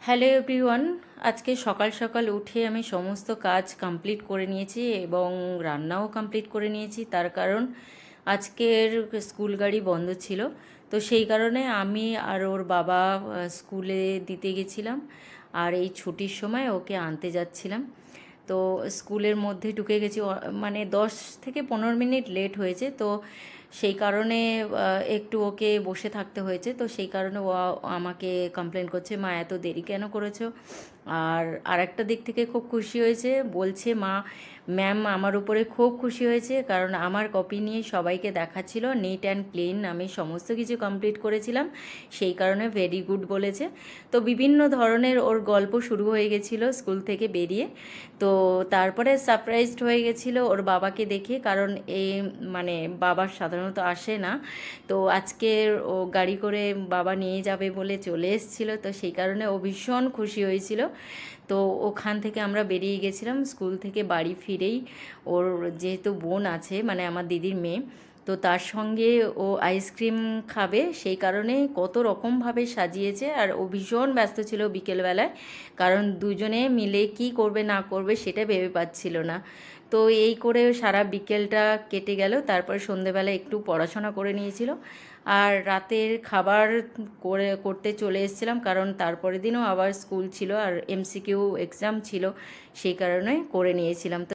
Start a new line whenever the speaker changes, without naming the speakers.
Hello everyone. আজকে সকাল সকাল উঠে আমি সমস্ত কাজ কমপ্লিট করে নিয়েছি এবং রান্নাও কমপ্লিট করে নিয়েছি। তার কারণ আজকের স্কুল গাড়ি বন্ধ ছিল, তো সেই কারণে আমি আর ওর বাবা স্কুলে দিতে গেছিলাম, আর এই ছুটির সময় ওকে আনতে যাচ্ছিলাম। তো স্কুলের মধ্যে ঢুকে গেছি, মানে 10 থেকে 15 মিনিট লেট হয়েছে। তো সেই কারণে একটু ওকে বসে থাকতে হয়েছে। তো সেই কারণে ও আমাকে কমপ্লেন করছে, মা এত দেরি কেন করেছো। আর আরেকটা দিক থেকে খুব খুশি হয়েছে, বলছে মা ম্যাম আমার উপরে খুব খুশি হয়েছে, কারণ আমার কপি নিয়ে সবাইকে দেখাচ্ছিল নিট অ্যান্ড ক্লিন, আমি সমস্ত কিছু কমপ্লিট করেছিলাম, সেই কারণে ভেরি গুড বলেছে। তো বিভিন্ন ধরনের ওর গল্প শুরু হয়ে গেছিলো স্কুল থেকে বেরিয়ে। তো তারপরে সারপ্রাইজড হয়ে গেছিলো ওর বাবাকে দেখে, কারণ এই মানে বাবা সাধারণত আসে না। তো আজকে ও গাড়ি করে বাবা নিয়ে যাবে বলে চলে এসেছিলো, তো সেই কারণে ও ভীষণ খুশি হয়েছিল। তো ওখান থেকে আমরা বেরিয়ে গেছিলাম স্কুল থেকে বাড়ি ফিরেই। ওর যেহেতু বোন আছে, মানে আমার দিদির মেয়ে, তো তার সঙ্গে ও আইসক্রিম খাবে, সেই কারণে কত রকমভাবে সাজিয়েছে। আর ও ভীষণ ব্যস্ত ছিল বিকেলবেলায়, কারণ দুজনে মিলে কি করবে না করবে সেটা ভেবে পাচ্ছিল না। তো এই করে সারা বিকেলটা কেটে গেল। তারপর সন্ধেবেলা একটু পড়াশোনা করে নিয়েছিল, আর রাতের খাবার করতে চলে এসেছিলাম, কারণ তারপরের দিনও আবার স্কুল ছিল আর এমসিকিউ এক্সাম ছিল, সেই কারণে করে নিয়েছিলাম। তো